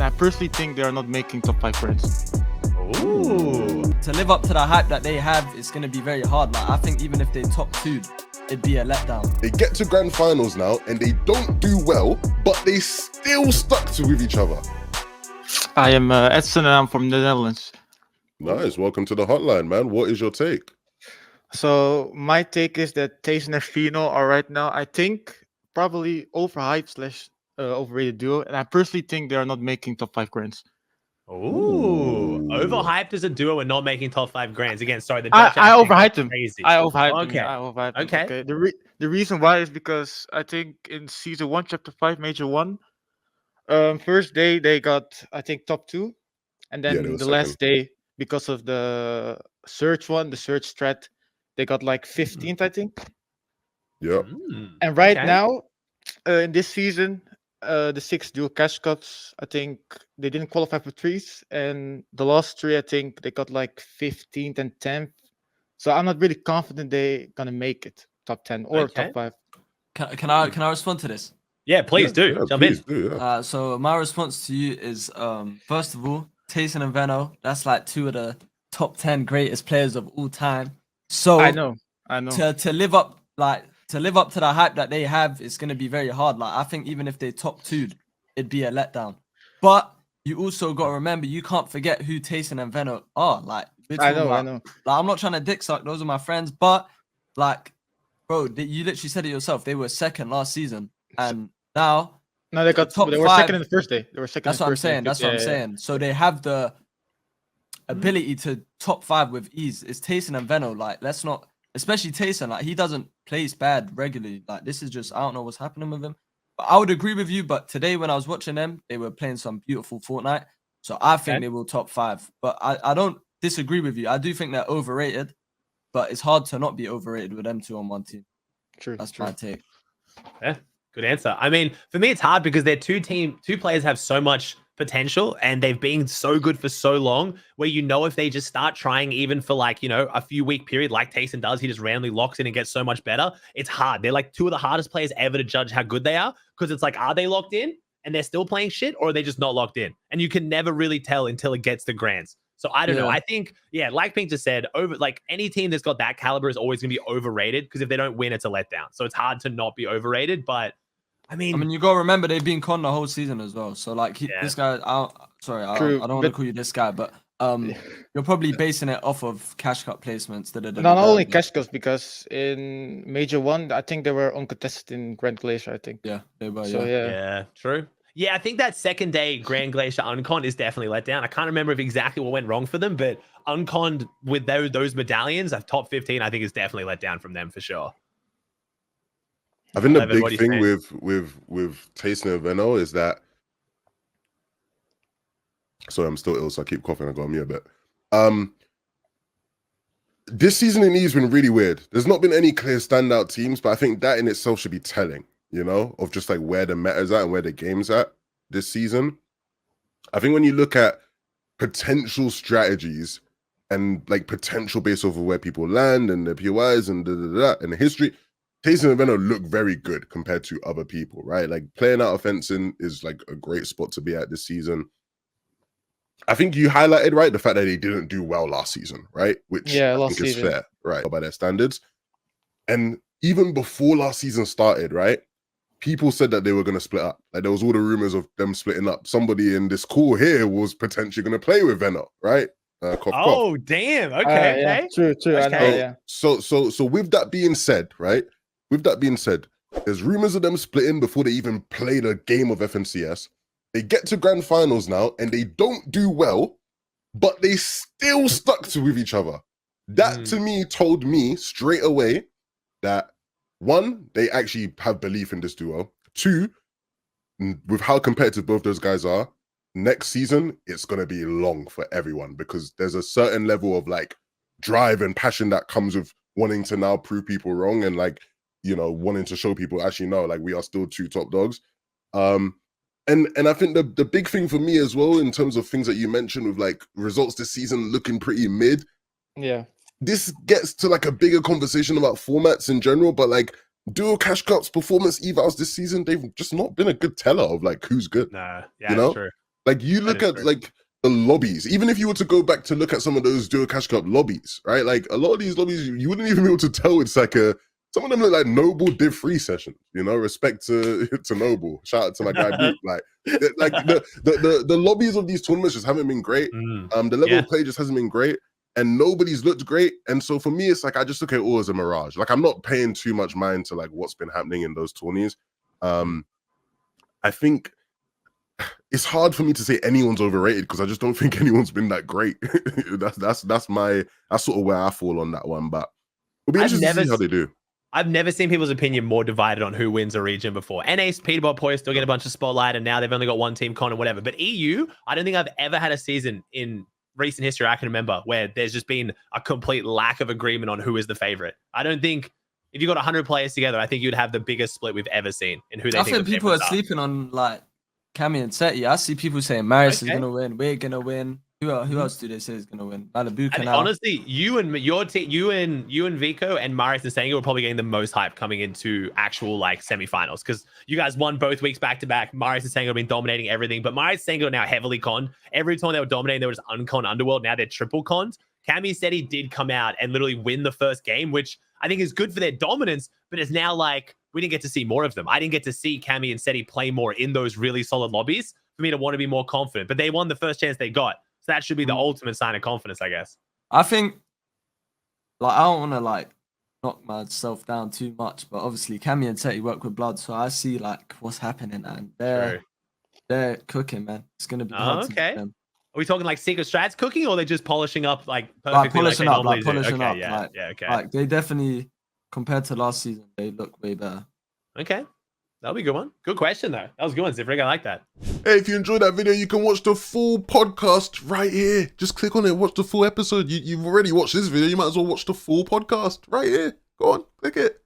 I personally think they are not making top 5 friends. Ooh. To live up to the hype that they have, it's going to be very hard. Like, I think even if they top 2, it'd be a letdown. They get to grand finals now and they don't do well, but they still stuck to with each other. I am Edson and I'm from the Netherlands. Nice. Welcome to the hotline, man. What is your take? So my take is that Tayson and Veno are right now, I think, probably overhyped / overrated duo. And I personally think they are not making top 5 grands. Ooh. Overhyped as a duo and not making top 5 grands. Again, sorry, the I Dutch accent overhyped is them. crazy. I overhyped them. Okay. Yeah, I overhyped them. Okay. The reason why is because I think in season 1, chapter 5, major 1, first day they got, I think, top 2. And Yeah, they then were the last day, because of the search strat, they got like 15th, I think. Yeah. And right okay. now, in this season, the 6 dual cash cuts, I think they didn't qualify for 3s. And the last 3, I think they got like 15th and 10th. So I'm not really confident they're going to make it top 10 or Okay. top 5. Can I respond to this? Yeah, please do. Yeah, Jump please in. do, yeah. So my response to you is, first of all, Tayson and Veno, that's like 2 of the top 10 greatest players of all time. So I know. To live up to the hype that they have, it's gonna be very hard. Like, I think even if they top 2, it'd be a letdown. But you also got to remember, you can't forget who Tayson and Veno are. Like, I know. Like, I'm not trying to dick suck; those are my friends. But like, bro, you literally said it yourself. They were second last season, and now No, they were 5, second in the first day. They were second. That's what I'm saying. That's what I'm saying. So they have the ability to top 5 with ease. It's Tayson and Veno. Like, let's not, especially Tayson. Like, he doesn't place bad regularly. Like, this is just, I don't know what's happening with him. But I would agree with you. But today, when I was watching them, they were playing some beautiful Fortnite. So I think they will top 5. But I don't disagree with you. I do think they're overrated. But it's hard to not be overrated with them 2 on one team. True. That's my take. Yeah, good answer. I mean, for me, it's hard because their two players have so much potential and they've been so good for so long where, you know, if they just start trying even for like, you know, a few week period like Tayson does, he just randomly locks in and gets so much better. It's hard. They're like 2 of the hardest players ever to judge how good they are, because it's like, are they locked in and they're still playing shit, or are they just not locked in? And you can never really tell until it gets to grands. So I don't know. I think, yeah, like Pink just said, like any team that's got that caliber is always going to be overrated, because if they don't win, it's a letdown. So it's hard to not be overrated. But I mean, you gotta remember they've been con the whole season as well. So like this guy, I don't want to call you this guy, but you're probably basing it off of cash cut placements. Not only cash cuts, because in Major 1, I think they were uncontested in Grand Glacier, I think. Yeah, they were. So, yeah, true. Yeah, I think that second day Grand Glacier uncon is definitely let down. I can't remember if exactly what went wrong for them, but unconned with those medallions of top 15, I think is definitely let down from them for sure. I think the big thing with Tayson and Veno is that, sorry, I'm still ill, so I keep coughing. I got me a bit. This season in E has been really weird. There's not been any clear standout teams, but I think that in itself should be telling, you know, of just like where the meta's at and where the game's at this season. I think when you look at potential strategies and like potential based off of where people land and the POIs and and the history, Tayson and Veno look very good compared to other people, right? Like playing out of fencing is like a great spot to be at this season. I think you highlighted, right, the fact that they didn't do well last season, right? Which I think is fair, right, by their standards. And even before last season started, right, people said that they were going to split up. Like there was all the rumors of them splitting up. Somebody in this call here was potentially going to play with Veno, right? Cough. Damn. Okay. Yeah. True. Okay. I know, yeah. So with that being said, right? With that being said, there's rumors of them splitting before they even played a game of FNCS. They get to grand finals now and they don't do well, but they still stuck to with each other. That to me told me straight away that 1, they actually have belief in this duo. 2, with how competitive both those guys are, next season it's going to be long for everyone, because there's a certain level of like drive and passion that comes with wanting to now prove people wrong and like, you know, wanting to show people actually no, like we are still 2 top dogs. And I think the big thing for me as well, in terms of things that you mentioned with like results this season looking pretty mid. Yeah. This gets to like a bigger conversation about formats in general, but like dual cash cups performance evals this season, they've just not been a good teller of like who's good. No, yeah, you know? true. Like you That look is at true. like the lobbies, even if you were to go back to look at some of those Duo Cash Cup lobbies, right? Like a lot of these lobbies, you wouldn't even be able to tell it's like some of them look like Noble Div 3 sessions, you know, respect to Noble. Shout out to my guy Boot. Like the lobbies of these tournaments just haven't been great. The level of play just hasn't been great. And nobody's looked great. And so for me, it's like I just look at it all as a mirage. Like I'm not paying too much mind to like what's been happening in those tourneys. I think it's hard for me to say anyone's overrated because I just don't think anyone's been that great. that's sort of where I fall on that one. But it'll be interesting to see how they do. I've never seen people's opinion more divided on who wins a region before. NA's Peterbot POIs still get a bunch of spotlight, and now they've only got one team con or whatever. But EU, I don't think I've ever had a season in recent history I can remember where there's just been a complete lack of agreement on who is the favorite. I don't think if you got 100 players together, I think you'd have the biggest split we've ever seen in who they think. I think people are sleeping on like Cammy and Seti. I see people saying Marius is gonna win. We're gonna win. Who else do they say is gonna win? Malibu Canal. Honestly, you and your team, you and Vico and Marius and Senga were probably getting the most hype coming into actual like semifinals because you guys won both weeks back to back. Marius and Senga have been dominating everything, but Marius and Senga are now heavily conned. Every time they were dominating, there was uncon Underworld. Now they're triple conned. Cammy said he did come out and literally win the first game, which I think is good for their dominance, but it's now like we didn't get to see more of them. I didn't get to see Cammy and Seti play more in those really solid lobbies for me to want to be more confident, but they won the first chance they got. So that should be the ultimate sign of confidence, I guess. I think, like, I don't want to like knock myself down too much, but obviously Cammy and Seti work with blood, so I see like what's happening, and they're cooking, man. It's gonna be hard to beat them. Are we talking like secret strats cooking, or are they just polishing up like perfectly polishing like up, they normally polishing do? up. Okay. Like they definitely, compared to last season, they look way better. Okay. That'll be a good one. Good question, though. That was a good one, Zifrig. I like that. Hey, if you enjoyed that video, you can watch the full podcast right here. Just click on it, watch the full episode. You've already watched this video. You might as well watch the full podcast right here. Go on, click it.